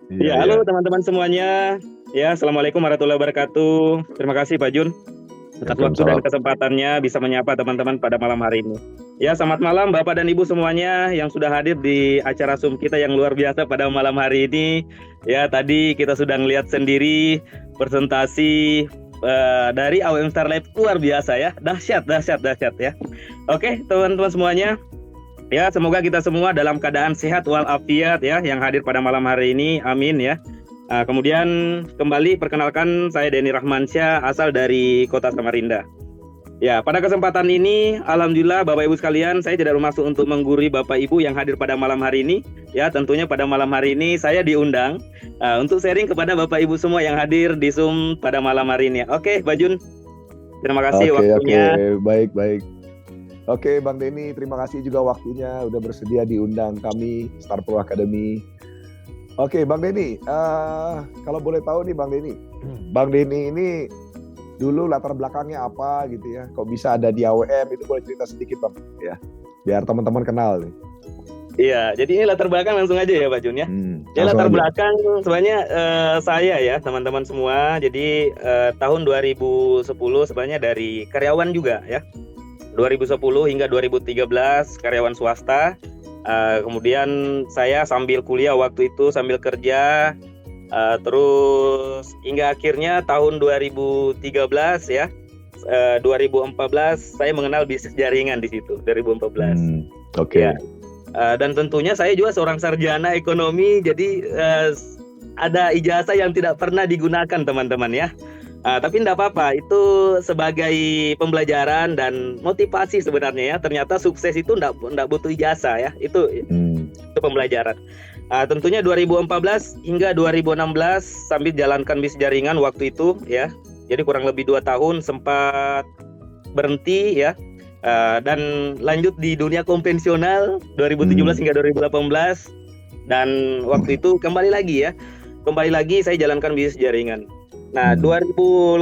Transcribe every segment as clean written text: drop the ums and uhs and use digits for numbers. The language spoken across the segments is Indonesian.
Iya, Ya, iya. halo teman-teman semuanya. Ya, Assalamualaikum warahmatullahi wabarakatuh. Terima kasih Pak Jun atas waktu dan Waalaikumsalam. kesempatannya bisa menyapa teman-teman pada malam hari ini. Ya, selamat malam Bapak dan Ibu semuanya yang sudah hadir di acara Zoom kita yang luar biasa pada malam hari ini. Ya, tadi kita sudah melihat sendiri presentasi dari AWM Star Lab luar biasa ya. Dahsyat, dahsyat, dahsyat ya. Oke, teman-teman semuanya. Ya, semoga kita semua dalam keadaan sehat walafiat ya yang hadir pada malam hari ini. Amin ya. Kemudian kembali perkenalkan saya Denny Rahmansyah asal dari Kota Samarinda. Ya, pada kesempatan ini alhamdulillah Bapak Ibu sekalian, saya tidak bermaksud untuk menggurui Bapak Ibu yang hadir pada malam hari ini. Ya, tentunya pada malam hari ini saya diundang untuk sharing kepada Bapak Ibu semua yang hadir di Zoom pada malam hari ini. Oke, Pak Jun. Terima kasih Oke, oke, waktunya. baik, baik. Oke, Bang Denny, terima kasih juga waktunya udah bersedia diundang kami Star Pro Academy. Oke, Bang Denny, kalau boleh tahu nih Bang Denny, Bang Denny ini dulu latar belakangnya apa gitu ya? Kok bisa ada di AWM? Itu boleh cerita sedikit Bang, ya, biar teman-teman kenal nih. Iya, jadi ini latar belakang langsung aja ya Pak Jun ya. Ya Langsung latar aja. belakang sebenarnya saya ya teman-teman semua. Jadi tahun 2010 sebenarnya dari karyawan juga ya. 2010 hingga 2013 karyawan swasta. Kemudian saya sambil kuliah waktu itu sambil kerja. Terus hingga akhirnya tahun 2013 ya. 2014 saya mengenal bisnis jaringan di situ 2014. Oke. Ya. Dan tentunya saya juga seorang sarjana ekonomi, jadi ada ijazah yang tidak pernah digunakan teman-teman ya. Tapi tidak apa-apa, itu sebagai pembelajaran dan motivasi sebenarnya ya. Ternyata sukses itu tidak butuh ijazah ya, itu pembelajaran. Tentunya 2014 hingga 2016 sambil jalankan bisnis jaringan waktu itu ya. Jadi kurang lebih 2 tahun sempat berhenti ya. Dan lanjut di dunia konvensional 2017 hingga 2018 dan waktu itu kembali lagi saya jalankan bisnis jaringan. Nah, 2018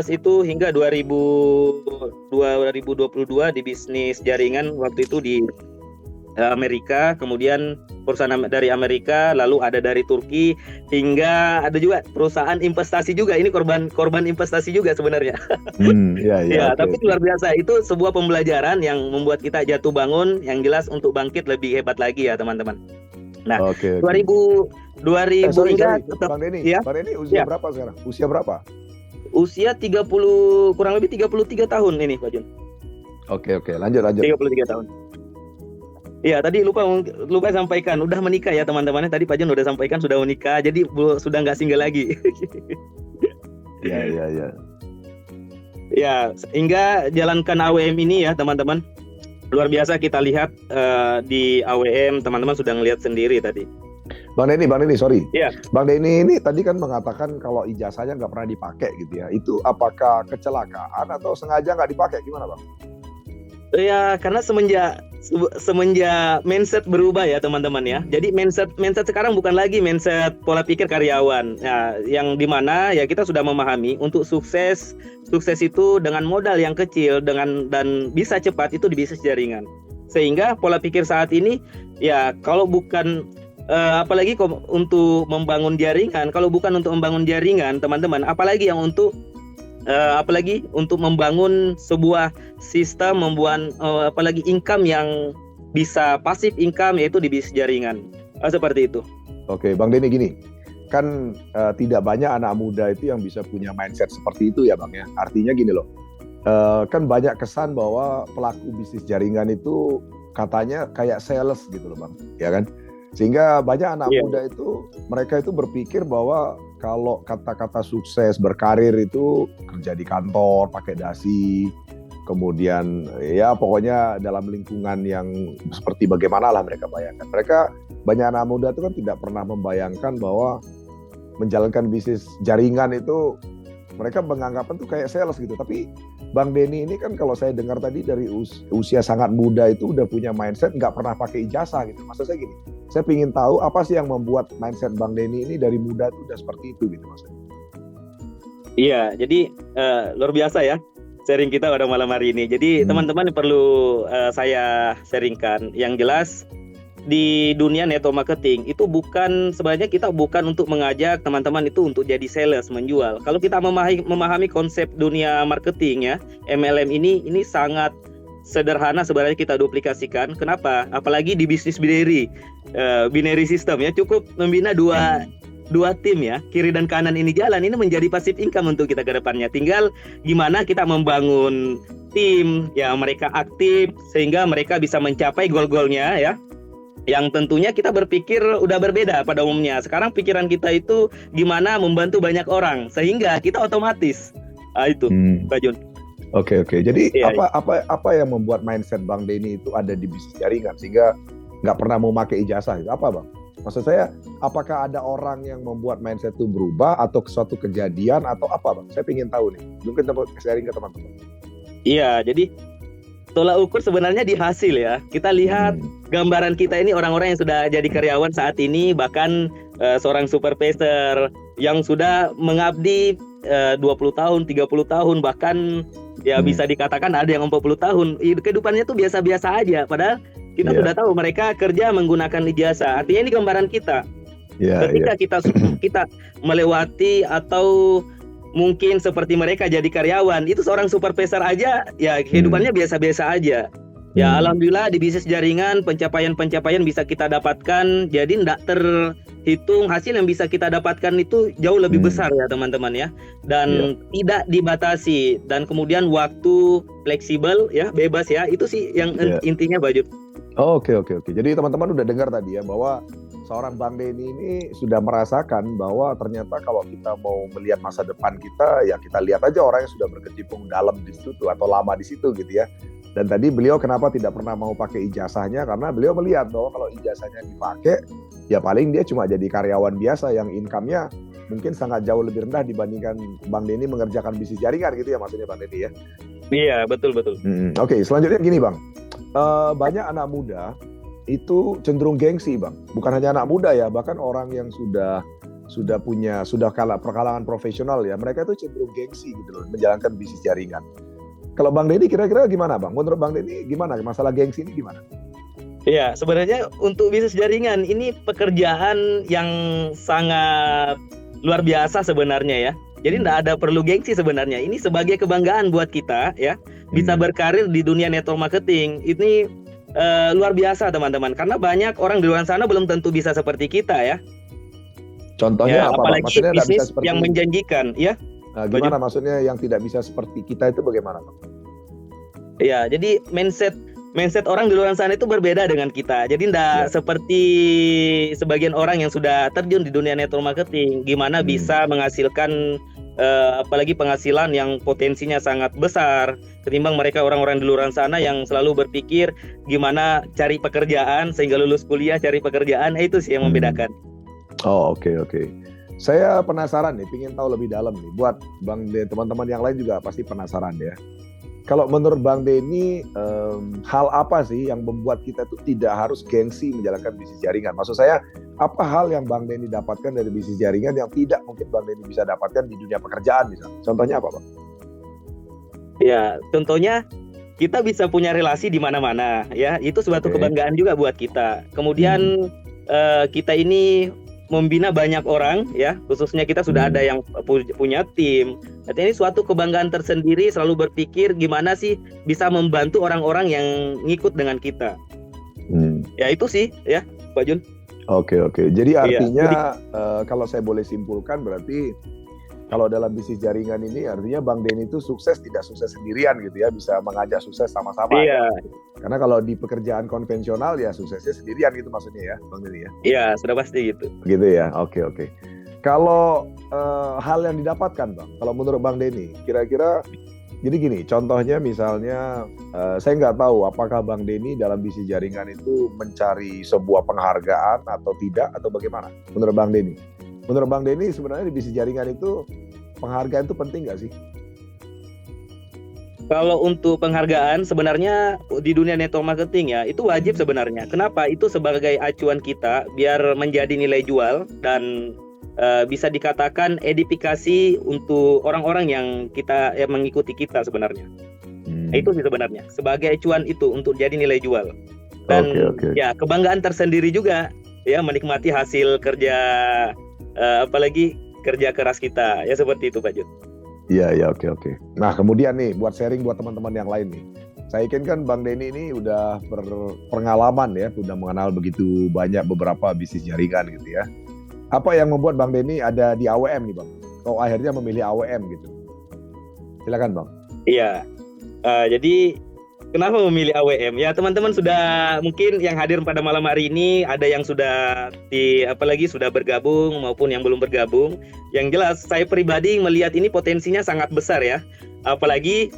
itu hingga 2022 di bisnis jaringan waktu itu di Amerika, kemudian perusahaan dari Amerika, lalu ada dari Turki, hingga ada juga perusahaan investasi juga. Ini korban investasi juga sebenarnya. Ya, tapi luar biasa. Itu sebuah pembelajaran yang membuat kita jatuh bangun, yang jelas untuk bangkit lebih hebat lagi ya teman-teman. Nah, 2000 sorry, hingga Bang Denny, ya, Bang Denny usia berapa sekarang? Usia berapa? Usia 30, kurang lebih 33 tahun ini Pak Jun. Oke, lanjut. 33 tahun. Iya, tadi lupa sampaikan, udah menikah ya teman-temannya. Tadi Pak Jun udah sampaikan sudah menikah, jadi sudah nggak single lagi. Iya. Ya, hingga jalankan AWM ini ya teman-teman. Luar biasa kita lihat di AWM, teman-teman sudah ngelihat sendiri tadi. Bang Denny, sorry. Iya. Bang Denny ini tadi kan mengatakan kalau ijazahnya nggak pernah dipakai gitu ya. Itu apakah kecelakaan atau sengaja nggak dipakai? Gimana Bang? Ya, karena semenjak mindset berubah ya teman-teman ya. Jadi mindset sekarang bukan lagi mindset pola pikir karyawan. Ya, yang dimana ya kita sudah memahami untuk sukses itu dengan modal yang kecil dan bisa cepat itu di bisnis jaringan. Sehingga pola pikir saat ini ya kalau bukan apalagi untuk membangun jaringan, kalau bukan untuk membangun jaringan teman-teman, apalagi untuk membangun sebuah sistem, membuat apalagi income yang bisa pasif income, yaitu di bisnis jaringan. Seperti itu. Oke, Bang Denny gini, kan tidak banyak anak muda itu yang bisa punya mindset seperti itu ya Bang ya. Artinya gini loh, kan banyak kesan bahwa pelaku bisnis jaringan itu katanya kayak sales gitu loh Bang, ya kan? Sehingga banyak anak muda itu, mereka itu berpikir bahwa kalau kata-kata sukses berkarir itu kerja di kantor, pakai dasi, kemudian ya pokoknya dalam lingkungan yang seperti bagaimana lah mereka bayangkan. Banyak anak muda itu kan tidak pernah membayangkan bahwa menjalankan bisnis jaringan itu mereka menganggapnya tuh kayak sales gitu. Tapi Bang Denny ini kan kalau saya dengar tadi dari usia sangat muda itu udah punya mindset nggak pernah pakai ijazah gitu. Maksud saya gini, saya ingin tahu apa sih yang membuat mindset Bang Denny ini dari muda tuh udah seperti itu gitu maksudnya. Iya, jadi luar biasa ya sharing kita pada malam hari ini. Jadi teman-teman perlu saya sharingkan. Yang jelas di dunia network marketing itu sebenarnya kita bukan untuk mengajak teman-teman itu untuk jadi sales, menjual. Kalau kita memahami konsep dunia marketing ya, MLM ini sangat sederhana sebenarnya kita duplikasikan. Kenapa? Apalagi di bisnis binary system ya, cukup membina dua tim ya, kiri dan kanan ini jalan, ini menjadi passive income untuk kita ke depannya. Tinggal gimana kita membangun tim ya, mereka aktif sehingga mereka bisa mencapai goal-goalnya ya. Yang tentunya kita berpikir udah berbeda pada umumnya. Sekarang pikiran kita itu gimana membantu banyak orang sehingga kita otomatis itu Pak Jun. Oke. Jadi apa yang membuat mindset Bang Denny itu ada di bisnis jaringan sehingga nggak pernah mau pakai ijazah itu apa Bang? Maksud saya apakah ada orang yang membuat mindset itu berubah atau suatu kejadian atau apa Bang? Saya ingin tahu nih. Mungkin sharing ke teman-teman. Iya, jadi tolak ukur sebenarnya di hasil ya. Kita lihat gambaran kita ini orang-orang yang sudah jadi karyawan saat ini, bahkan seorang supervisor yang sudah mengabdi 20 tahun, 30 tahun, bahkan ya bisa dikatakan ada yang 40 tahun. Kehidupannya tuh biasa-biasa aja, padahal kita sudah tahu mereka kerja menggunakan ijazah. Artinya ini gambaran kita. Ketika kita melewati atau mungkin seperti mereka jadi karyawan, itu seorang supervisor aja ya kehidupannya biasa-biasa aja. Ya alhamdulillah di bisnis jaringan pencapaian-pencapaian bisa kita dapatkan. Jadi tidak terhitung hasil yang bisa kita dapatkan itu jauh lebih besar ya teman-teman ya. Dan tidak dibatasi dan kemudian waktu fleksibel ya, bebas ya. Itu sih yang intinya Baju. Oke. Jadi teman-teman udah dengar tadi ya bahwa seorang Bang Denny ini sudah merasakan bahwa ternyata kalau kita mau melihat masa depan kita, ya kita lihat aja orang yang sudah berkecimpung dalam di situ atau lama di situ gitu ya. Dan tadi beliau kenapa tidak pernah mau pakai ijazahnya, karena beliau melihat bahwa kalau ijazahnya dipakai, ya paling dia cuma jadi karyawan biasa yang income-nya mungkin sangat jauh lebih rendah dibandingkan Bang Denny mengerjakan bisnis jaringan gitu ya maksudnya Bang Denny ya. Iya, betul. Oke, selanjutnya gini Bang. Banyak anak muda itu cenderung gengsi Bang, bukan hanya anak muda ya, bahkan orang yang sudah perkalangan profesional ya, mereka itu cenderung gengsi gitu loh menjalankan bisnis jaringan. Kalau Bang Denny kira-kira gimana Bang? Menurut Bang Denny gimana masalah gengsi ini gimana? Iya, sebenarnya untuk bisnis jaringan ini pekerjaan yang sangat luar biasa sebenarnya ya. Jadi tidak ada perlu gengsi sebenarnya. Ini sebagai kebanggaan buat kita ya, bisa berkarir di dunia network marketing. Ini luar biasa teman-teman, karena banyak orang di luar sana belum tentu bisa seperti kita ya. Contohnya ya, apa? Apalagi Maksudnya bisnis yang menjanjikan ya. Gimana maksudnya yang tidak bisa seperti kita itu bagaimana Bang? Ya, jadi mindset orang di luar sana itu berbeda dengan kita. Jadi tidak seperti sebagian orang yang sudah terjun di dunia network marketing, gimana bisa menghasilkan apalagi penghasilan yang potensinya sangat besar ketimbang mereka orang-orang di luar sana yang selalu berpikir gimana cari pekerjaan sehingga lulus kuliah cari pekerjaan. Itu sih yang membedakan. Oke. Saya penasaran nih, pengen tahu lebih dalam nih. Buat Bang Denny, teman-teman yang lain juga pasti penasaran ya. Kalau menurut Bang Denny, hal apa sih yang membuat kita tuh tidak harus gengsi menjalankan bisnis jaringan? Maksud saya, apa hal yang Bang Denny dapatkan dari bisnis jaringan yang tidak mungkin Bang Denny bisa dapatkan di dunia pekerjaan misalnya? Contohnya apa Bang? Ya, contohnya kita bisa punya relasi di mana-mana ya. Itu suatu kebanggaan juga buat kita. Kemudian kita ini membina banyak orang ya, khususnya kita sudah ada yang punya tim. Artinya ini suatu kebanggaan tersendiri, selalu berpikir gimana sih bisa membantu orang-orang yang ngikut dengan kita. Ya itu sih ya Pak Jun. Oke. Jadi artinya kalau saya boleh simpulkan berarti kalau dalam bisnis jaringan ini artinya Bang Denny itu tidak sukses sendirian gitu ya, bisa mengajak sukses sama-sama. Iya. Karena kalau di pekerjaan konvensional ya suksesnya sendirian gitu maksudnya ya, Bang Denny ya. Iya, sudah pasti gitu. Gitu ya. Oke. Kalau hal yang didapatkan Bang, kalau menurut Bang Denny, kira-kira jadi gini, contohnya misalnya saya nggak tahu apakah Bang Denny dalam bisnis jaringan itu mencari sebuah penghargaan atau tidak atau bagaimana? Menurut Bang Denny? Menurut Bang Denny sebenarnya di bisnis jaringan itu penghargaan itu penting nggak sih? Kalau untuk penghargaan sebenarnya di dunia network marketing ya itu wajib sebenarnya. Kenapa? Itu sebagai acuan kita biar menjadi nilai jual dan bisa dikatakan edifikasi untuk orang-orang yang mengikuti kita sebenarnya. Itu sih sebenarnya sebagai acuan itu untuk jadi nilai jual. Oke, dan oke. ya kebanggaan tersendiri juga ya menikmati hasil kerja apalagi kerja keras kita ya seperti itu Pak Jun. Iya, iya, oke, oke. Nah, kemudian nih, buat sharing buat teman-teman yang lain nih. Saya yakin kan Bang Denny ini udah berpengalaman ya, udah mengenal begitu banyak beberapa bisnis jaringan gitu ya. Apa yang membuat Bang Denny ada di AWM nih Bang? Kok akhirnya memilih AWM gitu? Silakan Bang. Iya. Jadi kenapa memilih AWM? Ya teman-teman sudah mungkin yang hadir pada malam hari ini ada yang sudah apalagi sudah bergabung maupun yang belum bergabung. Yang jelas saya pribadi melihat ini potensinya sangat besar ya. Apalagi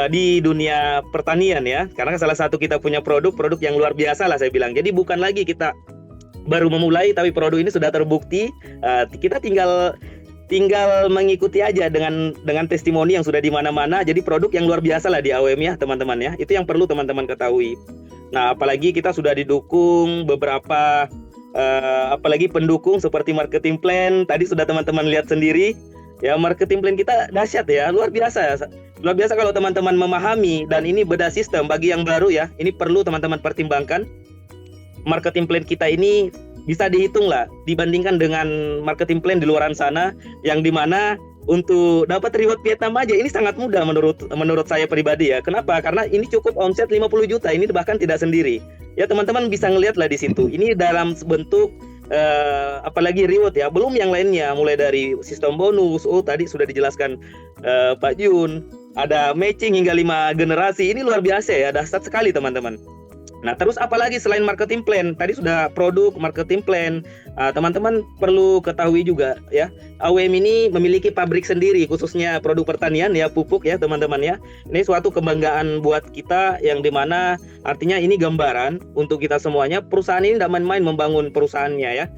di dunia pertanian ya. Karena salah satu kita punya produk yang luar biasa lah saya bilang. Jadi bukan lagi kita baru memulai tapi produk ini sudah terbukti. Kita tinggal mengikuti aja dengan testimoni yang sudah di mana-mana. Jadi produk yang luar biasa lah di AWM ya teman-teman ya. Itu yang perlu teman-teman ketahui. Nah apalagi kita sudah didukung beberapa apalagi pendukung seperti marketing plan. Tadi sudah teman-teman lihat sendiri ya, marketing plan kita dahsyat ya, luar biasa. Luar biasa kalau teman-teman memahami, dan ini beda sistem bagi yang baru ya. Ini perlu teman-teman pertimbangkan. Marketing plan kita ini bisa dihitung lah dibandingkan dengan marketing plan di luaran sana, yang dimana untuk dapat reward Vietnam aja ini sangat mudah menurut saya pribadi ya. Kenapa? Karena ini cukup omset 50 juta, ini bahkan tidak sendiri. Ya teman-teman bisa ngelihat lah di situ. Ini dalam bentuk apalagi reward ya, belum yang lainnya mulai dari sistem bonus. Tadi sudah dijelaskan Pak Jun, ada matching hingga 5 generasi. Ini luar biasa ya, dahsyat sekali teman-teman. Nah, terus apalagi selain marketing plan? Tadi sudah produk, marketing plan. Teman-teman perlu ketahui juga ya, AWM ini memiliki pabrik sendiri khususnya produk pertanian ya, pupuk ya teman-teman ya. Ini suatu kebanggaan buat kita yang dimana artinya ini gambaran untuk kita semuanya. Perusahaan ini tidak main-main membangun perusahaannya ya.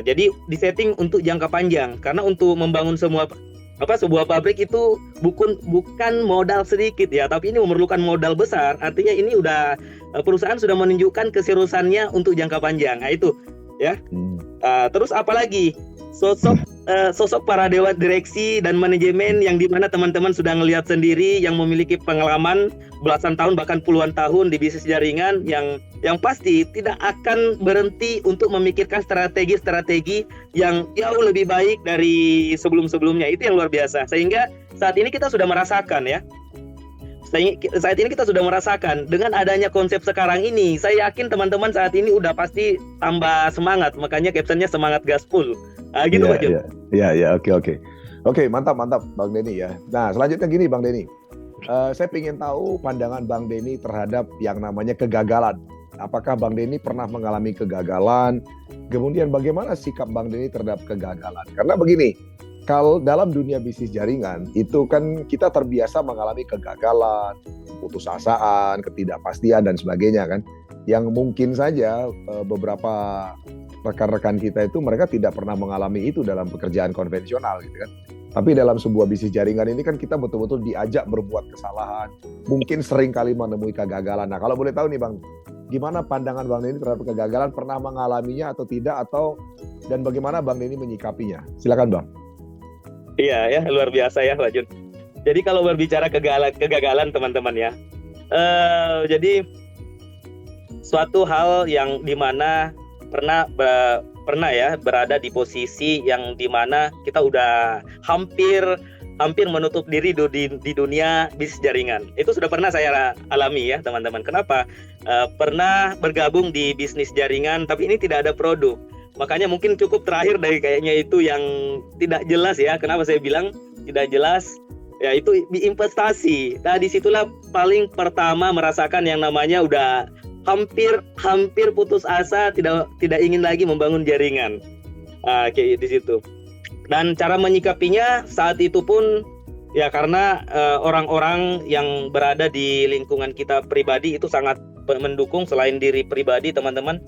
Jadi disetting untuk jangka panjang, karena untuk membangun sebuah pabrik itu bukan modal sedikit ya, tapi ini memerlukan modal besar. Artinya ini perusahaan sudah menunjukkan keseriusannya untuk jangka panjang. Nah itu ya. Terus apalagi sosok para dewan direksi dan manajemen yang dimana teman-teman sudah melihat sendiri, yang memiliki pengalaman belasan tahun bahkan puluhan tahun di bisnis jaringan, yang pasti tidak akan berhenti untuk memikirkan strategi yang jauh lebih baik dari sebelum-sebelumnya. Itu yang luar biasa. Sehingga saat ini kita sudah merasakan ya. Saat ini kita sudah merasakan dengan adanya konsep sekarang ini. Saya yakin teman-teman saat ini udah pasti tambah semangat. Makanya captionnya semangat gaspol. Gitu Pak Jun. Iya, oke. Oke, mantap Bang Denny ya. Nah, selanjutnya gini Bang Denny. Saya ingin tahu pandangan Bang Denny terhadap yang namanya kegagalan. Apakah Bang Denny pernah mengalami kegagalan? Kemudian bagaimana sikap Bang Denny terhadap kegagalan? Karena begini, kalau dalam dunia bisnis jaringan itu kan kita terbiasa mengalami kegagalan, putusasaan, ketidakpastian dan sebagainya kan. Yang mungkin saja beberapa rekan-rekan kita itu mereka tidak pernah mengalami itu dalam pekerjaan konvensional gitu kan. Tapi dalam sebuah bisnis jaringan ini kan kita betul-betul diajak berbuat kesalahan. Mungkin sering kali menemui kegagalan. Nah kalau boleh tahu nih Bang, gimana pandangan Bang Denny terhadap kegagalan? Pernah mengalaminya atau tidak? Dan bagaimana Bang Denny menyikapinya? Silakan Bang. Iya ya, luar biasa ya Pak Jun. Jadi kalau berbicara kegagalan teman-teman ya, jadi suatu hal yang dimana pernah ya berada di posisi yang dimana kita udah hampir menutup diri di dunia bisnis jaringan. Itu sudah pernah saya alami ya teman-teman. Kenapa? Pernah bergabung di bisnis jaringan tapi ini tidak ada produk. Makanya mungkin cukup terakhir dari kayaknya itu yang tidak jelas ya. Kenapa saya bilang tidak jelas? Ya itu di investasi. Nah disitulah paling pertama merasakan yang namanya udah hampir putus asa, tidak ingin lagi membangun jaringan. Kayak di situ. Dan cara menyikapinya saat itu pun ya karena orang-orang yang berada di lingkungan kita pribadi itu sangat mendukung selain diri pribadi teman-teman.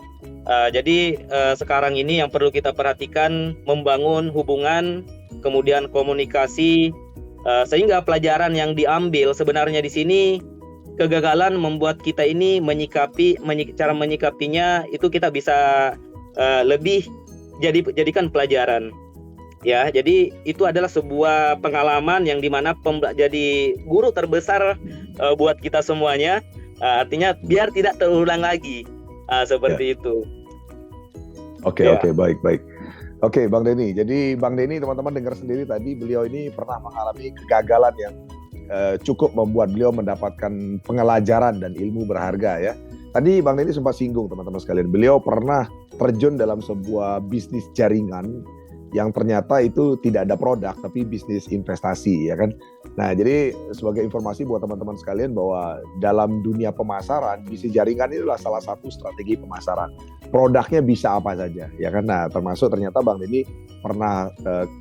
Jadi sekarang ini yang perlu kita perhatikan membangun hubungan, kemudian komunikasi, sehingga pelajaran yang diambil sebenarnya di sini kegagalan membuat kita ini cara menyikapinya itu kita bisa lebih jadikan pelajaran. Ya, jadi itu adalah sebuah pengalaman yang dimana jadi guru terbesar buat kita semuanya. Artinya biar tidak terulang lagi, seperti itu. Oke, baik. Oke, Bang Denny. Jadi Bang Denny, teman-teman dengar sendiri tadi, beliau ini pernah mengalami kegagalan yang cukup membuat beliau mendapatkan pengelajaran dan ilmu berharga ya. Tadi Bang Denny sempat singgung teman-teman sekalian, beliau pernah terjun dalam sebuah bisnis jaringan yang ternyata itu tidak ada produk tapi bisnis investasi ya kan. Nah, jadi sebagai informasi buat teman-teman sekalian bahwa dalam dunia pemasaran, bisnis jaringan itu adalah salah satu strategi pemasaran. Produknya bisa apa saja ya kan. Nah, termasuk ternyata Bang Denny pernah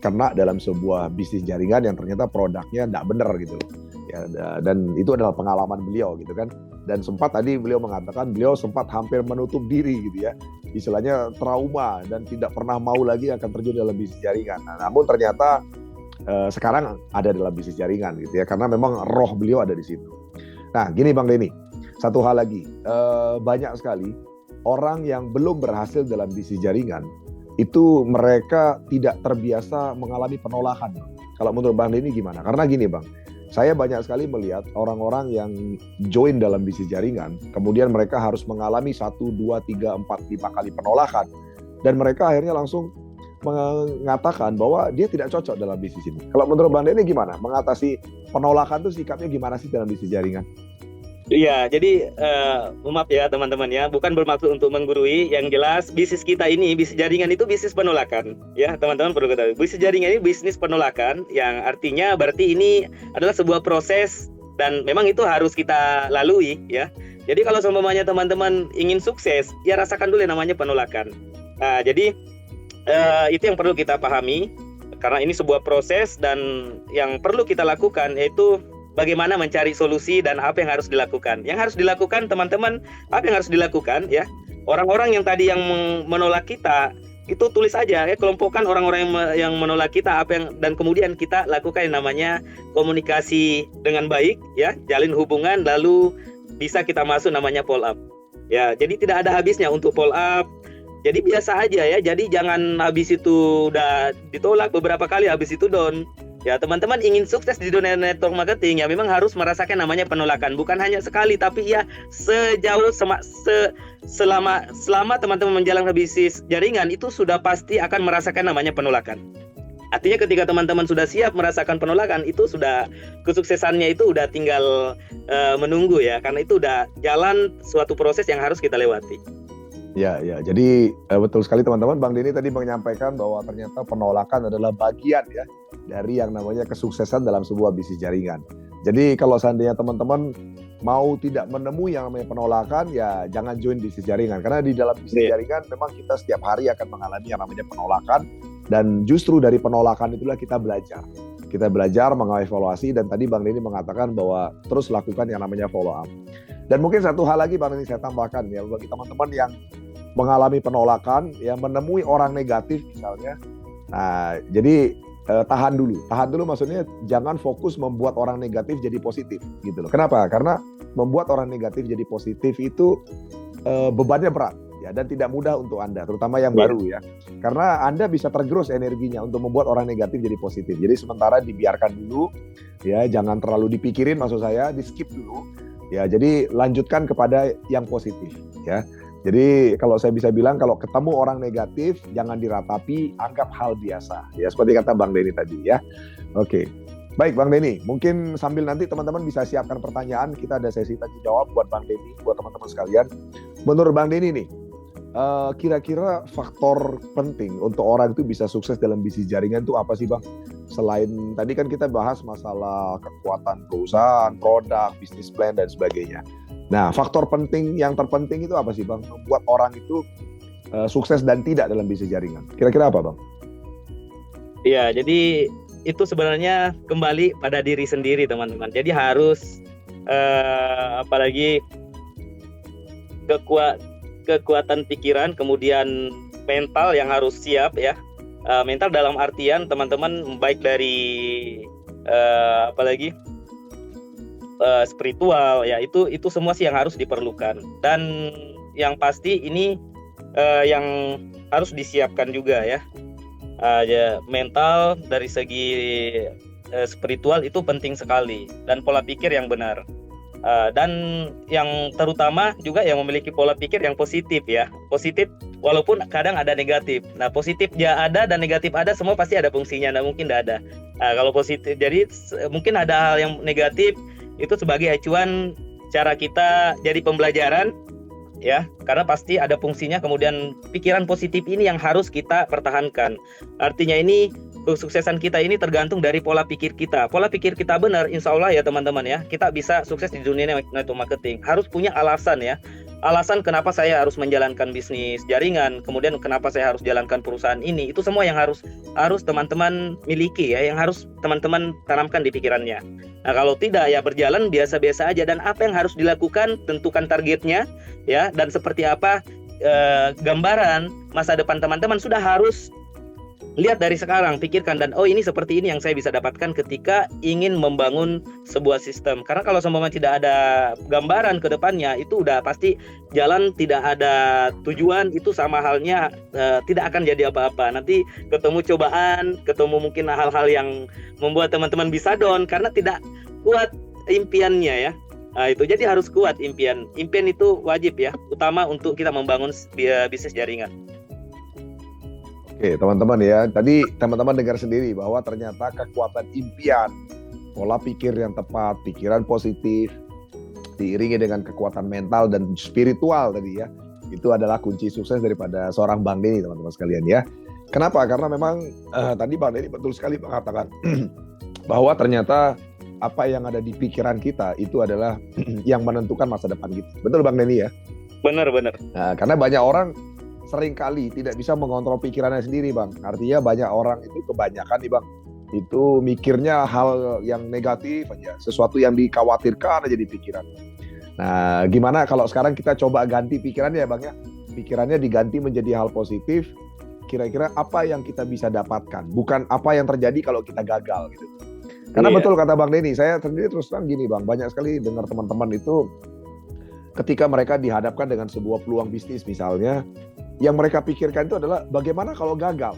kena dalam sebuah bisnis jaringan yang ternyata produknya tidak benar gitu loh. Ya, dan itu adalah pengalaman beliau gitu kan. Dan sempat tadi beliau mengatakan beliau sempat hampir menutup diri gitu ya, istilahnya trauma dan tidak pernah mau lagi akan terjun dalam bisnis jaringan. Nah, namun ternyata sekarang ada dalam bisnis jaringan gitu ya, karena memang roh beliau ada di situ. Nah, gini Bang Denny, satu hal lagi, banyak sekali orang yang belum berhasil dalam bisnis jaringan itu mereka tidak terbiasa mengalami penolakan. Kalau menurut Bang Denny gimana? Karena gini Bang, saya banyak sekali melihat orang-orang yang join dalam bisnis jaringan, kemudian mereka harus mengalami 1, 2, 3, 4, 5 kali penolakan. Dan mereka akhirnya langsung mengatakan bahwa dia tidak cocok dalam bisnis ini. Kalau menurut Bang Denny gimana? Mengatasi penolakan itu sikapnya gimana sih dalam bisnis jaringan? Iya, jadi maaf ya teman-teman ya, bukan bermaksud untuk menggurui. Yang jelas bisnis kita ini, bisnis jaringan itu bisnis penolakan. Ya, teman-teman perlu ketahui. Bisnis jaringan ini bisnis penolakan, yang artinya berarti ini adalah sebuah proses dan memang itu harus kita lalui ya. Jadi kalau seumpamanya teman-teman ingin sukses, ya rasakan dulu yang namanya penolakan. Nah, jadi itu yang perlu kita pahami, karena ini sebuah proses dan yang perlu kita lakukan yaitu bagaimana mencari solusi dan apa yang harus dilakukan. Yang harus dilakukan teman-teman, apa yang harus dilakukan ya? Orang-orang yang tadi yang menolak kita, itu tulis aja ya, kelompokkan orang-orang yang menolak kita apa yang, dan kemudian kita lakukan yang namanya komunikasi dengan baik ya, jalin hubungan, lalu bisa kita masuk namanya follow up. Ya, jadi tidak ada habisnya untuk follow up. Jadi biasa aja ya. Jadi jangan habis itu udah ditolak beberapa kali habis itu down. Ya, teman-teman ingin sukses di dunia network marketing ya memang harus merasakan namanya penolakan, bukan hanya sekali tapi ya selama teman-teman menjalankan bisnis jaringan itu sudah pasti akan merasakan namanya penolakan. Artinya ketika teman-teman sudah siap merasakan penolakan, itu sudah kesuksesannya itu udah tinggal menunggu ya, karena itu udah jalan suatu proses yang harus kita lewati. Ya, jadi betul sekali teman-teman. Bang Denny tadi menyampaikan bahwa ternyata penolakan adalah bagian ya dari yang namanya kesuksesan dalam sebuah bisnis jaringan. Jadi kalau seandainya teman-teman mau tidak menemui yang namanya penolakan, ya jangan join bisnis jaringan. Karena di dalam bisnis jaringan memang kita setiap hari akan mengalami yang namanya penolakan, dan justru dari penolakan itulah kita belajar. Kita belajar mengevaluasi, dan tadi Bang Denny mengatakan bahwa terus lakukan yang namanya follow up. Dan mungkin satu hal lagi Bang Denny saya tambahkan ya, bagi teman-teman yang mengalami penolakan, ya menemui orang negatif misalnya. Nah, jadi tahan dulu maksudnya jangan fokus membuat orang negatif jadi positif gitu loh. Kenapa? Karena membuat orang negatif jadi positif itu bebannya berat ya, dan tidak mudah untuk Anda, terutama yang baru ya. Karena Anda bisa tergerus energinya untuk membuat orang negatif jadi positif. Jadi sementara dibiarkan dulu ya, jangan terlalu dipikirin, maksud saya di skip dulu ya. Jadi lanjutkan kepada yang positif ya. Jadi kalau saya bisa bilang, kalau ketemu orang negatif jangan diratapi, anggap hal biasa ya, seperti kata Bang Denny tadi ya. Oke, baik Bang Denny, mungkin sambil nanti teman-teman bisa siapkan pertanyaan, kita ada sesi tanya jawab buat Bang Denny, buat teman-teman sekalian. Menurut Bang Denny nih, kira-kira faktor penting untuk orang itu bisa sukses dalam bisnis jaringan itu apa sih Bang? Selain tadi kan kita bahas masalah kekuatan perusahaan, produk, bisnis plan dan sebagainya. Nah, faktor penting yang terpenting itu apa sih Bang, membuat orang itu sukses dan tidak dalam bisnis jaringan? Kira-kira apa Bang? Iya, jadi itu sebenarnya kembali pada diri sendiri teman-teman. Jadi harus apalagi kekuatan pikiran, kemudian mental yang harus siap ya. Mental dalam artian teman-teman baik dari apalagi spiritual ya, itu semua sih yang harus diperlukan, dan yang pasti ini yang harus disiapkan juga ya. Mental dari segi spiritual itu penting sekali, dan pola pikir yang benar. Dan yang terutama juga yang memiliki pola pikir yang positif ya, positif walaupun kadang ada negatif. Nah, positif ya ada dan negatif ada, semua pasti ada fungsinya, nggak mungkin nggak ada. Kalau positif, jadi mungkin ada hal yang negatif itu sebagai acuan cara kita jadi pembelajaran ya, karena pasti ada fungsinya. Kemudian pikiran positif ini yang harus kita pertahankan. Artinya ini kesuksesan kita ini tergantung dari pola pikir kita. Pola pikir kita benar, insya Allah ya teman-teman ya, kita bisa sukses di dunia network marketing. Harus punya alasan ya. Alasan kenapa saya harus menjalankan bisnis jaringan, kemudian kenapa saya harus jalankan perusahaan ini. Itu semua yang harus teman-teman miliki ya, yang harus teman-teman tanamkan di pikirannya. Nah, kalau tidak ya berjalan biasa-biasa aja. Dan apa yang harus dilakukan, tentukan targetnya ya, dan seperti apa gambaran masa depan teman-teman sudah harus lihat dari sekarang, pikirkan, dan ini seperti ini yang saya bisa dapatkan ketika ingin membangun sebuah sistem. Karena kalau seumpama tidak ada gambaran ke depannya, itu udah pasti jalan tidak ada tujuan, itu sama halnya tidak akan jadi apa-apa. Nanti ketemu cobaan, ketemu mungkin hal-hal yang membuat teman-teman bisa down karena tidak kuat impiannya ya. Nah, itu jadi harus kuat impian. Impian itu wajib ya, utama untuk kita membangun bisnis jaringan. Oke, teman-teman ya, tadi teman-teman dengar sendiri bahwa ternyata kekuatan impian, pola pikir yang tepat, pikiran positif, diiringi dengan kekuatan mental dan spiritual tadi ya, itu adalah kunci sukses daripada seorang Bang Denny, teman-teman sekalian ya. Kenapa? Karena memang tadi Bang Denny betul sekali mengatakan bahwa ternyata apa yang ada di pikiran kita itu adalah yang menentukan masa depan kita. Betul Bang Denny ya? Benar-benar. Nah, karena banyak orang seringkali tidak bisa mengontrol pikirannya sendiri Bang. Artinya banyak orang itu kebanyakan nih Bang, itu mikirnya hal yang negatif aja, sesuatu yang dikhawatirkan aja di pikiran. Nah, gimana kalau sekarang kita coba ganti pikirannya ya Bang ya? Pikirannya diganti menjadi hal positif. Kira-kira apa yang kita bisa dapatkan, bukan apa yang terjadi kalau kita gagal gitu. Karena betul kata Bang Denny, saya sendiri terus terang gini Bang, banyak sekali dengar teman-teman itu ketika mereka dihadapkan dengan sebuah peluang bisnis misalnya, yang mereka pikirkan itu adalah bagaimana kalau gagal,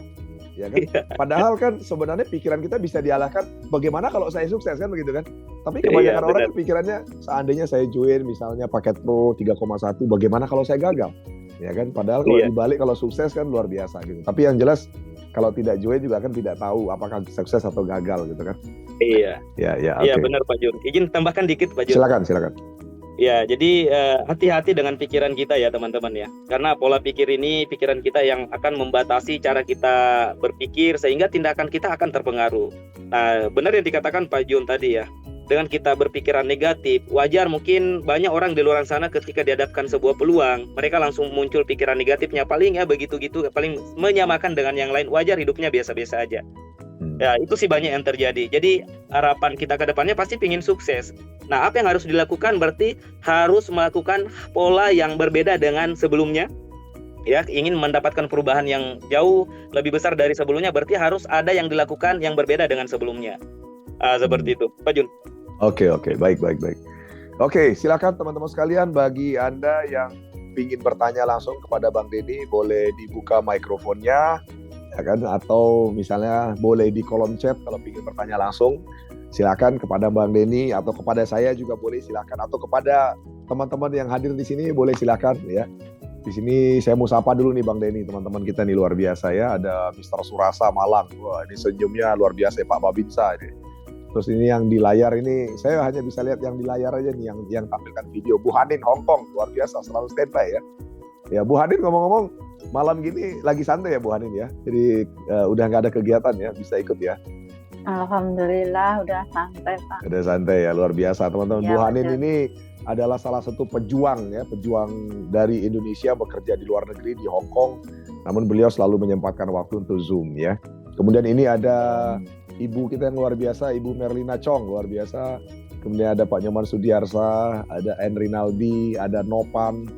ya kan? Padahal kan sebenarnya pikiran kita bisa dialahkan bagaimana kalau saya sukses kan begitu kan? Tapi kebanyakan orang pikirannya seandainya saya join misalnya paket pro 3,1, bagaimana kalau saya gagal, ya kan? Padahal kalau dibalik kalau sukses kan luar biasa gitu. Tapi yang jelas kalau tidak join juga kan tidak tahu apakah sukses atau gagal gitu kan? Iya. Iya benar Pak Jun. Izin tambahkan dikit Pak Jun. Silakan. Ya, jadi hati-hati dengan pikiran kita ya teman-teman ya. Karena pola pikir ini pikiran kita yang akan membatasi cara kita berpikir sehingga tindakan kita akan terpengaruh. Nah, benar yang dikatakan Pak Jun tadi ya. Dengan kita berpikiran negatif, wajar mungkin banyak orang di luar sana ketika dihadapkan sebuah peluang, mereka langsung muncul pikiran negatifnya, paling ya begitu-gitu, paling menyamakan dengan yang lain, wajar hidupnya biasa-biasa aja. Ya, itu sih banyak yang terjadi. Jadi harapan kita ke depannya pasti ingin sukses. Nah, apa yang harus dilakukan? Berarti harus melakukan pola yang berbeda dengan sebelumnya. Ya, ingin mendapatkan perubahan yang jauh lebih besar dari sebelumnya, berarti harus ada yang dilakukan yang berbeda dengan sebelumnya. Seperti itu, Pak Jun. Oke, baik. Oke, silakan teman-teman sekalian, bagi Anda yang ingin bertanya langsung kepada Bang Denny, boleh dibuka mikrofonnya. Ya kan, atau misalnya boleh di kolom chat kalau ingin bertanya langsung, silakan kepada Bang Denny atau kepada saya juga boleh, silakan, atau kepada teman-teman yang hadir di sini boleh, silakan ya. Di sini saya mau sapa dulu nih Bang Denny, teman-teman kita nih luar biasa ya, ada Mr. Surasa Malang, wah ini senyumnya luar biasa ya, Pak Babinsa ini. Terus ini yang di layar ini saya hanya bisa lihat yang di layar aja nih, yang tampilkan video, Bu Hanin Hong Kong luar biasa, selalu standby ya. Ya Bu Hanin, ngomong-ngomong malam gini lagi santai ya Bu Hanin ya, jadi udah nggak ada kegiatan ya, bisa ikut ya? Alhamdulillah udah santai Pak. Udah santai ya, luar biasa teman-teman. Ya, Bu Hanin betul. ini adalah salah satu pejuang dari Indonesia bekerja di luar negeri di Hong Kong, namun beliau selalu menyempatkan waktu untuk Zoom ya. Kemudian ini ada ibu kita yang luar biasa, Ibu Merlina Chong, luar biasa. Kemudian ada Pak Nyoman Sudiarsa, ada En Rinaldi, ada Nopan,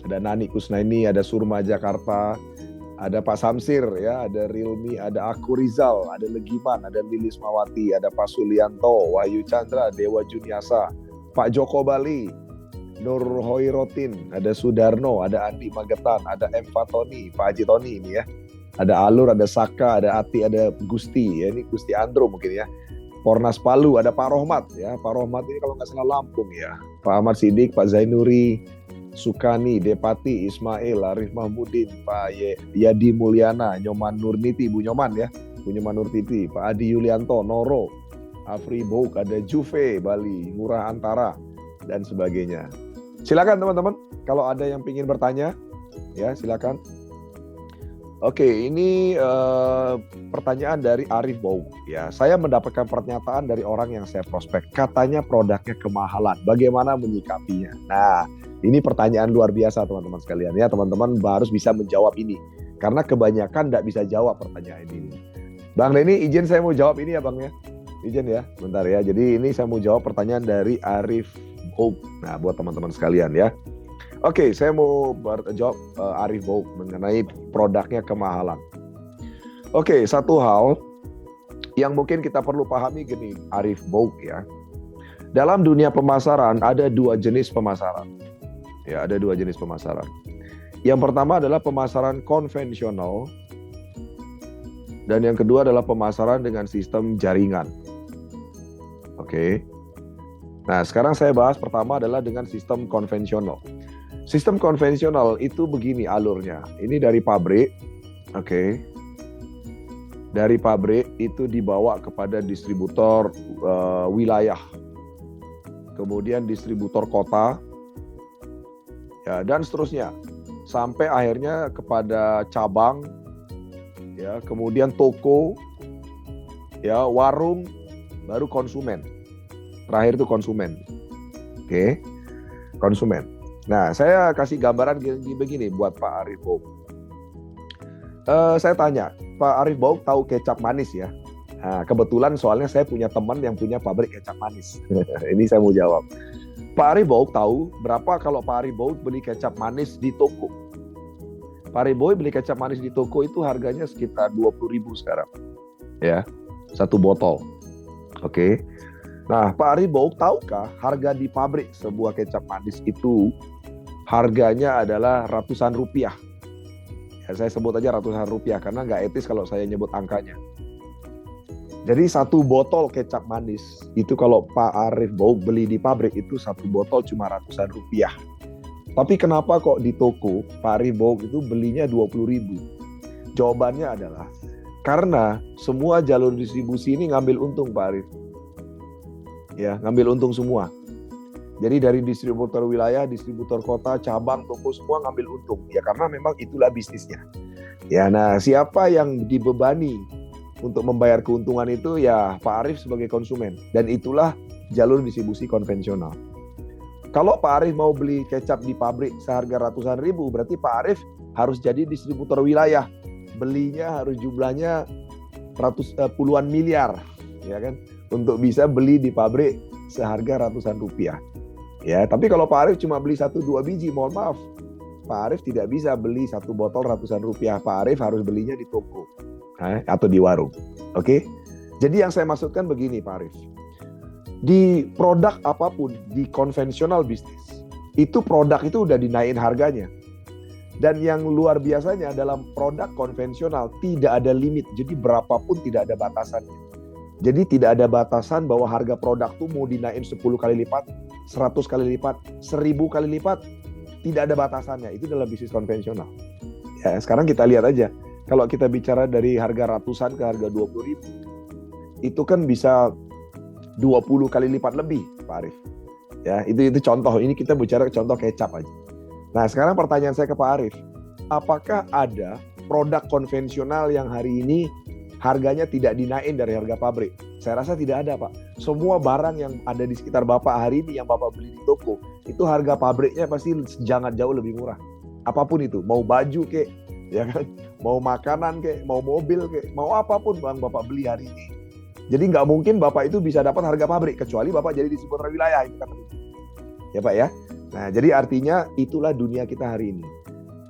ada Nani Kusnaini, ada Surma Jakarta, ada Pak Samsir ya, ada Rilmi, ada Aku Rizal, ada Legiman, ada Lilis Mawati, ada Pak Sulianto, Wahyu Chandra, Dewa Juniasa, Pak Joko Bali, Nur Hoirotin, ada Sudarno, ada Andi Magetan, ada M Fatoni, Pak Haji Toni ini ya. Ada Alur, ada Saka, ada Ati, ada Gusti ya, ini Gusti Andro mungkin ya. Pornas Palu, ada Pak Rohmat ya. Pak Rohmat ini kalau nggak salah Lampung ya. Pak Ahmad Siddiq, Pak Zainuri, Sukani, Depati, Ismail, Arif Mahmudin, Pak Yadi Mulyana, Nyoman Nurniti, Bu Nyoman ya. Bu Nyoman Nurniti, Pak Adi Yulianto, Noro, Afri Bouk, ada Juve, Bali, Murah Antara, dan sebagainya. Silakan teman-teman, kalau ada yang ingin bertanya, ya silakan. Oke, ini pertanyaan dari Arif Bouk. Ya, saya mendapatkan pernyataan dari orang yang saya prospek. Katanya produknya kemahalan. Bagaimana menyikapinya? Nah, ini pertanyaan luar biasa teman-teman sekalian ya. Teman-teman harus bisa menjawab ini. Karena kebanyakan tidak bisa jawab pertanyaan ini. Bang Denny, izin saya mau jawab ini ya Bang ya. Izin ya, bentar ya. Jadi ini saya mau jawab pertanyaan dari Arif Bouk. Nah, buat teman-teman sekalian ya. Oke, saya mau jawab Arif Bouk mengenai produknya kemahalan. Oke, satu hal yang mungkin kita perlu pahami gini, Arif Bouk ya. Dalam dunia pemasaran ada dua jenis pemasaran. Ya, ada dua jenis pemasaran. Yang pertama adalah pemasaran konvensional dan yang kedua adalah pemasaran dengan sistem jaringan. Oke. Nah, sekarang saya bahas pertama adalah dengan sistem konvensional. Sistem konvensional itu begini alurnya. Ini dari pabrik, oke. Dari pabrik itu dibawa kepada distributor wilayah, kemudian distributor kota, ya dan seterusnya, sampai akhirnya kepada cabang, ya kemudian toko, ya warung, baru konsumen. Terakhir itu konsumen, oke, konsumen. Nah, saya kasih gambaran begini buat Pak Arif Bouk. Saya tanya, Pak Arif Bouk tahu kecap manis ya? Nah, kebetulan soalnya saya punya teman yang punya pabrik kecap manis. Ini saya mau jawab. Pak Arif Bouk tahu berapa kalau Pak Arif Bouk beli kecap manis di toko? Pak Arif Bouk beli kecap manis di toko itu harganya sekitar 20.000 sekarang. Ya, satu botol. Oke. Nah, Pak Arif Bouk tahukah harga di pabrik sebuah kecap manis itu harganya adalah ratusan rupiah. Ya, saya sebut aja ratusan rupiah karena nggak etis kalau saya nyebut angkanya. Jadi satu botol kecap manis itu kalau Pak Arif Bouk beli di pabrik itu satu botol cuma ratusan rupiah. Tapi kenapa kok di toko Pak Arif Bouk itu belinya 20.000? Jawabannya adalah karena semua jalur distribusi ini ngambil untung Pak Arif. Ya, ngambil untung semua. Jadi dari distributor wilayah, distributor kota, cabang, toko semua ngambil untung. Ya karena memang itulah bisnisnya. Ya, nah siapa yang dibebani untuk membayar keuntungan itu ya Pak Arif sebagai konsumen. Dan itulah jalur distribusi konvensional. Kalau Pak Arif mau beli kecap di pabrik seharga ratusan ribu, berarti Pak Arif harus jadi distributor wilayah. Belinya harus jumlahnya puluhan miliar, ya kan? Untuk bisa beli di pabrik seharga ratusan rupiah. Ya, tapi kalau Pak Arif cuma beli 1-2 biji, mohon maaf, Pak Arif tidak bisa beli satu botol ratusan rupiah. Pak Arif harus belinya di toko atau di warung. Oke? Jadi yang saya maksudkan begini Pak Arif. Di produk apapun, di konvensional bisnis, itu produk itu udah dinaikin harganya. Dan yang luar biasanya dalam produk konvensional tidak ada limit. Jadi berapapun tidak ada batasannya. Jadi tidak ada batasan bahwa harga produk tuh mau dinaikin 10 kali lipat, 100 kali lipat, 1000 kali lipat. Tidak ada batasannya. Itu dalam bisnis konvensional. Ya, sekarang kita lihat aja. Kalau kita bicara dari harga ratusan ke harga 20.000, itu kan bisa 20 kali lipat lebih, Pak Arif. Ya, itu contoh. Ini kita bicara contoh kecap aja. Nah, sekarang pertanyaan saya ke Pak Arif. Apakah ada produk konvensional yang hari ini harganya tidak dinaikin dari harga pabrik? Saya rasa tidak ada, Pak. Semua barang yang ada di sekitar Bapak hari ini yang Bapak beli di toko, itu harga pabriknya pasti jangan jauh lebih murah. Apapun itu, mau baju kek, ya kan? Mau makanan kek, mau mobil kek, mau apapun yang Bapak beli hari ini. Jadi nggak mungkin Bapak itu bisa dapat harga pabrik, kecuali Bapak jadi distributor wilayah. Itu kata itu. Ya Pak ya? Nah, jadi artinya itulah dunia kita hari ini.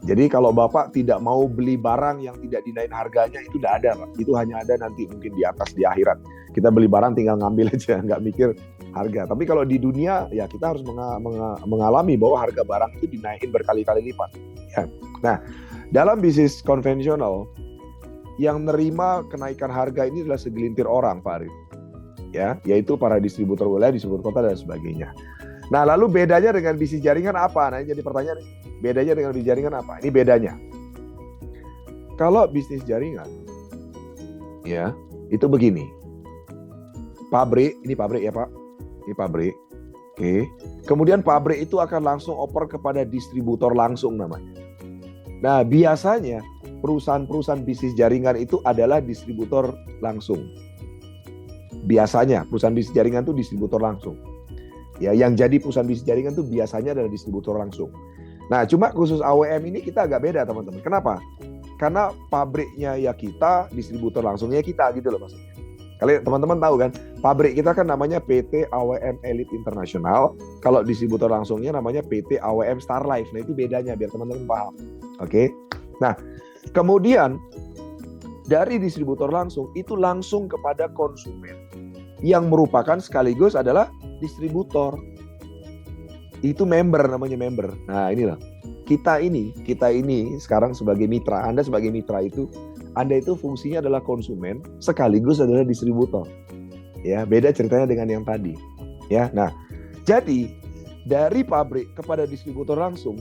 Jadi kalau Bapak tidak mau beli barang yang tidak dinaikin harganya, itu tidak ada, Pak. Itu hanya ada nanti mungkin di atas, di akhirat. Kita beli barang tinggal ngambil aja, nggak mikir harga. Tapi kalau di dunia, ya kita harus mengalami bahwa harga barang itu dinaikin berkali-kali lipat. Ya. Nah, dalam bisnis konvensional, yang nerima kenaikan harga ini adalah segelintir orang, Pak Arif. ya, yaitu para distributor wilayah, distributor kota dan sebagainya. Nah, lalu bedanya dengan bisnis jaringan apa? Nah, ini jadi pertanyaan, bedanya dengan bisnis jaringan apa? Ini bedanya. Kalau bisnis jaringan, ya, itu begini. Pabrik, ini pabrik ya Pak, ini pabrik. Oke. Kemudian pabrik itu akan langsung oper kepada distributor langsung namanya. Nah, biasanya perusahaan-perusahaan bisnis jaringan itu adalah distributor langsung. Biasanya perusahaan bisnis jaringan itu distributor langsung. Ya, yang jadi perusahaan bisnis jaringan itu biasanya adalah distributor langsung. Nah, cuma khusus AWM ini kita agak beda teman-teman. Kenapa? Karena pabriknya ya kita, distributor langsungnya kita gitu loh maksudnya. Kalian teman-teman tahu kan, pabrik kita kan namanya PT AWM Elite International. Kalau distributor langsungnya namanya PT AWM Star Life. Nah, itu bedanya biar teman-teman paham. Oke. Nah, kemudian dari distributor langsung itu langsung kepada konsumen yang merupakan sekaligus adalah distributor. Itu member, namanya member. Nah, inilah. Kita ini sekarang sebagai mitra, Anda sebagai mitra itu, Anda itu fungsinya adalah konsumen sekaligus adalah distributor. Ya, beda ceritanya dengan yang tadi. Ya. Nah, jadi dari pabrik kepada distributor langsung,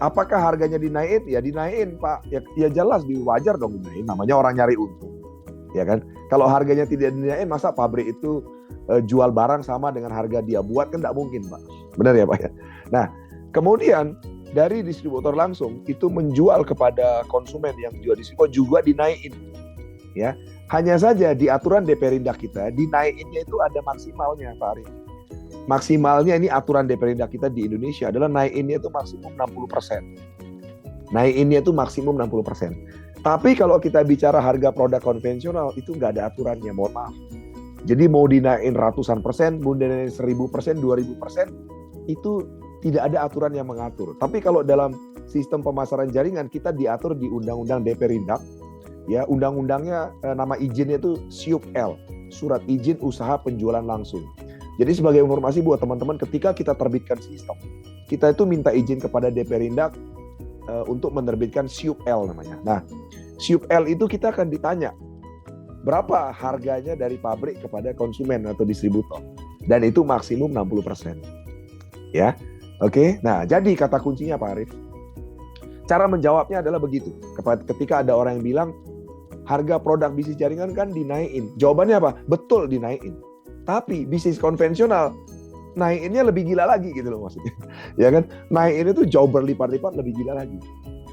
apakah harganya dinaikin? Ya dinaikin, Pak. Ya jelas wajar dong dinaikin, namanya orang nyari untung. Ya kan? Kalau harganya tidak dinaikin, masa pabrik itu jual barang sama dengan harga dia buat, kan tidak mungkin, Pak. Benar ya, Pak ya? Nah, kemudian dari distributor langsung itu menjual kepada konsumen yang jual distributor juga dinaikin. Ya. Hanya saja di aturan DP Rindak kita, dinaikinnya itu ada maksimalnya, Pak Arif. Maksimalnya ini aturan DP Rindak kita di Indonesia adalah naikinnya itu maksimum 60%. Naikinnya itu maksimum 60%. Tapi kalau kita bicara harga produk konvensional itu nggak ada aturannya, mohon maaf. Jadi mau dinaikin ratusan persen, mau dinaikin 1000%, 2000%, itu tidak ada aturan yang mengatur. Tapi kalau dalam sistem pemasaran jaringan kita diatur di Undang-Undang DP Rindak, ya undang-undangnya nama izinnya itu SIUP-L, Surat Izin Usaha Penjualan Langsung. Jadi sebagai informasi buat teman-teman, ketika kita terbitkan sistem, kita itu minta izin kepada DP Rindak untuk menerbitkan SIUP-L namanya. Nah, SIUP-L itu kita akan ditanya berapa harganya dari pabrik kepada konsumen atau distributor, dan itu maksimum 60%. Ya. Oke, nah jadi kata kuncinya Pak Arif, cara menjawabnya adalah begitu. Ketika ada orang yang bilang harga produk bisnis jaringan kan dinaikin, jawabannya apa? Betul dinaikin. Tapi bisnis konvensional naikinnya lebih gila lagi gitu loh maksudnya. Ya kan? Naikinnya itu jauh berlipat-lipat lebih gila lagi.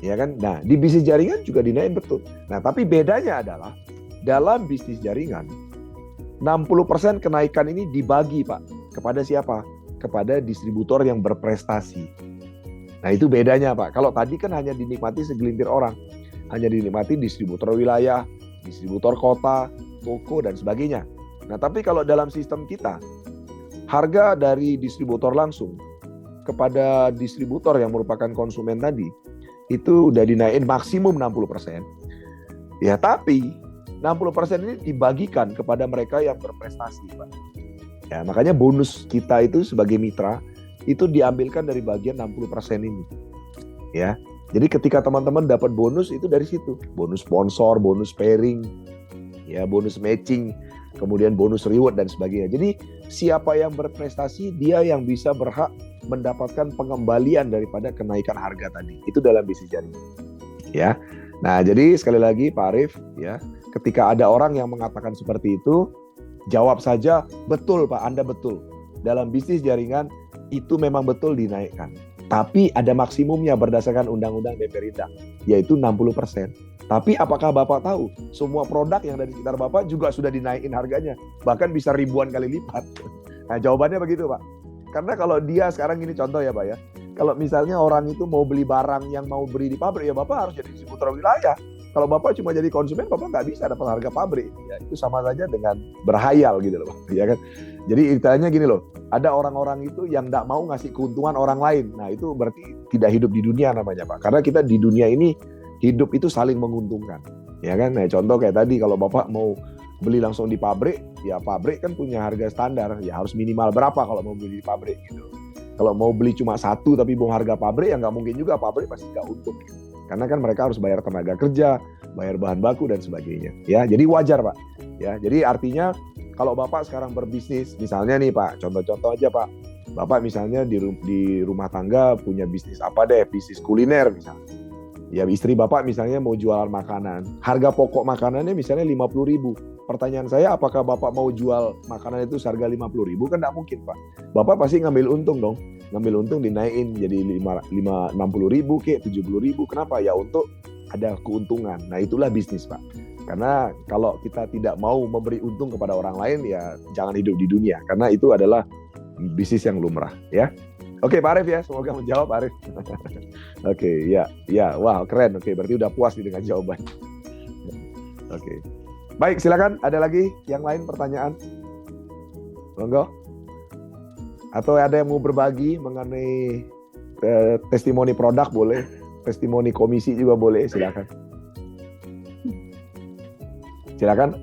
Ya kan? Nah, di bisnis jaringan juga dinaikin betul. Nah, tapi bedanya adalah dalam bisnis jaringan 60% kenaikan ini dibagi, Pak, kepada siapa? Kepada distributor yang berprestasi. Nah, itu bedanya, Pak. Kalau tadi kan hanya dinikmati segelintir orang. Hanya dinikmati distributor wilayah, distributor kota, toko, dan sebagainya. Nah, tapi kalau dalam sistem kita, harga dari distributor langsung kepada distributor yang merupakan konsumen tadi, itu udah dinaikin maksimum 60%. Ya, tapi 60% ini dibagikan kepada mereka yang berprestasi, Pak. Ya, makanya bonus kita itu sebagai mitra itu diambilkan dari bagian 60% ini. Ya. Jadi ketika teman-teman dapat bonus itu dari situ. Bonus sponsor, bonus pairing, ya, bonus matching, kemudian bonus reward dan sebagainya. Jadi siapa yang berprestasi dia yang bisa berhak mendapatkan pengembalian daripada kenaikan harga tadi. Itu dalam bisnis jaringan. Ya. Nah, jadi sekali lagi Pak Arif, ya, ketika ada orang yang mengatakan seperti itu, jawab saja, betul Pak, Anda betul. Dalam bisnis jaringan itu memang betul dinaikkan. Tapi ada maksimumnya berdasarkan Undang-Undang DP Rindak, yaitu 60%. Tapi apakah Bapak tahu, semua produk yang ada di sekitar Bapak juga sudah dinaikin harganya, bahkan bisa ribuan kali lipat. Nah, jawabannya begitu Pak. Karena kalau dia sekarang ini contoh ya Pak ya, kalau misalnya orang itu mau beli barang yang mau beli di pabrik, ya Bapak harus jadi distributor wilayah. Kalau Bapak cuma jadi konsumen, Bapak nggak bisa dapat harga pabrik. Ya, itu sama saja dengan berhayal gitu loh, ya kan? Jadi istilahnya gini loh, ada orang-orang itu yang nggak mau ngasih keuntungan orang lain. Nah, itu berarti tidak hidup di dunia namanya Pak. Karena kita di dunia ini hidup itu saling menguntungkan, ya kan? Nah, contoh kayak tadi kalau Bapak mau beli langsung di pabrik, ya pabrik kan punya harga standar, ya harus minimal berapa kalau mau beli di pabrik gitu. Kalau mau beli cuma satu tapi mau harga pabrik, ya nggak mungkin juga, pabrik pasti nggak untung. Karena kan mereka harus bayar tenaga kerja, bayar bahan baku dan sebagainya. Ya, jadi wajar Pak. Ya, jadi artinya kalau Bapak sekarang berbisnis, misalnya nih Pak, contoh-contoh aja Pak. Bapak misalnya di rumah tangga punya bisnis apa deh, bisnis kuliner misalnya. Ya istri Bapak misalnya mau jualan makanan. Harga pokok makanannya misalnya 50.000. Pertanyaan saya, apakah Bapak mau jual makanan itu seharga 50.000? Kan nggak mungkin Pak. Bapak pasti ngambil untung dong. Ngambil untung dinaikin jadi 60.000 kek, 70.000. Kenapa? Ya untuk ada keuntungan. Nah itulah bisnis Pak. Karena kalau kita tidak mau memberi untung kepada orang lain, ya jangan hidup di dunia. Karena itu adalah bisnis yang lumrah, ya. Oke, Pak Arif ya, semoga menjawab Pak Arif. Oke, ya, wow keren. Oke, berarti udah puas nih dengan jawaban. Oke, baik silakan. Ada lagi yang lain pertanyaan? Monggo. Atau ada yang mau berbagi mengenai testimoni produk boleh, testimoni komisi juga boleh, silakan. Silakan.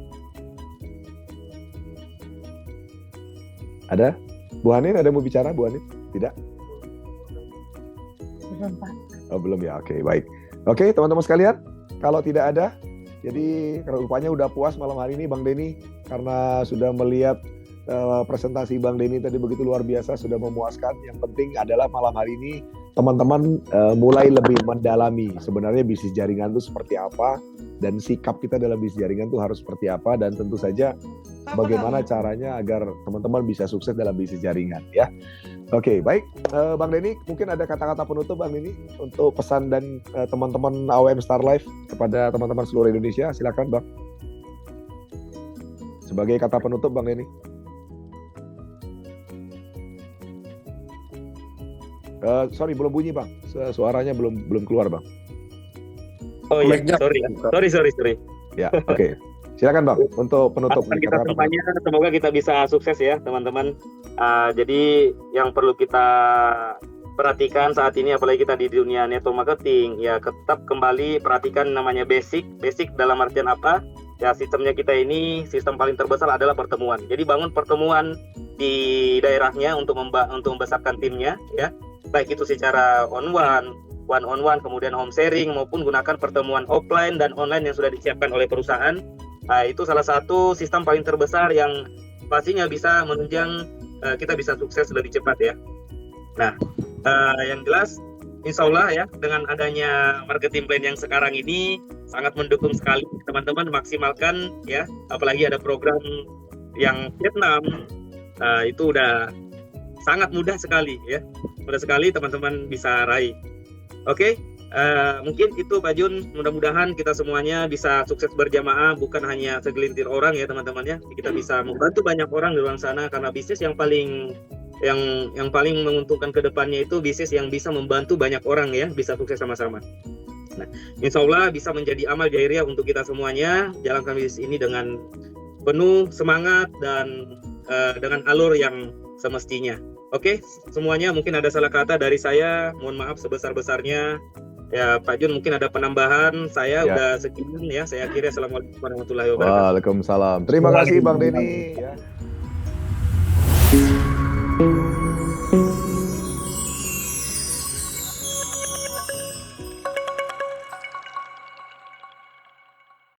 Ada? Bu Hanin ada mau bicara, Bu Hanin? Tidak? Belum, Pak. Oh, belum ya. Oke, baik. Oke, teman-teman sekalian, kalau tidak ada, jadi rupanya udah puas malam hari ini Bang Denny karena sudah melihat presentasi Bang Denny tadi begitu luar biasa, sudah memuaskan. Yang penting adalah malam hari ini teman-teman mulai lebih mendalami sebenarnya bisnis jaringan itu seperti apa dan sikap kita dalam bisnis jaringan itu harus seperti apa, dan tentu saja bagaimana caranya agar teman-teman bisa sukses dalam bisnis jaringan ya. Oke, baik. Bang Denny, mungkin ada kata-kata penutup Bang Denny untuk pesan dan teman-teman AOM Star Life kepada teman-teman seluruh Indonesia. Silakan Bang. Sebagai kata penutup Bang Denny. Sorry, belum bunyi Bang. Suaranya belum keluar Bang. Oh iya, sorry. Ya, oke. Silakan Bang untuk penutup. Kita semuanya semoga kita bisa sukses ya teman-teman. Jadi yang perlu kita perhatikan saat ini, apalagi kita di dunia network marketing, ya tetap kembali perhatikan namanya basic dalam artian apa? Ya sistemnya kita ini sistem paling terbesar adalah pertemuan. Jadi bangun pertemuan di daerahnya untuk membesarkan timnya ya. Baik itu secara one on one, kemudian home sharing, maupun gunakan pertemuan offline dan online yang sudah disiapkan oleh perusahaan. Itu salah satu sistem paling terbesar yang pastinya bisa menunjang kita bisa sukses lebih cepat ya. Nah, yang jelas insya Allah ya, dengan adanya marketing plan yang sekarang ini sangat mendukung sekali teman-teman maksimalkan ya, apalagi ada program yang Vietnam, itu udah sangat mudah sekali ya, mudah sekali teman-teman bisa raih. Oke, mungkin itu Pak Jun, mudah-mudahan kita semuanya bisa sukses berjamaah, bukan hanya segelintir orang ya teman-teman ya. Kita bisa membantu banyak orang di luar sana, karena bisnis yang paling menguntungkan ke depannya itu bisnis yang bisa membantu banyak orang ya, bisa sukses sama-sama. Nah, insya Allah bisa menjadi amal jariah untuk kita semuanya, jalankan bisnis ini dengan penuh semangat dan dengan alur yang semestinya. Oke, semuanya mungkin ada salah kata dari saya, mohon maaf sebesar-besarnya. Ya Pak Jun mungkin ada penambahan, saya udah sekian ya, saya akhiri. Assalamualaikum warahmatullahi wabarakatuh. Waalaikumsalam. Terima kasih Bang Denny ya.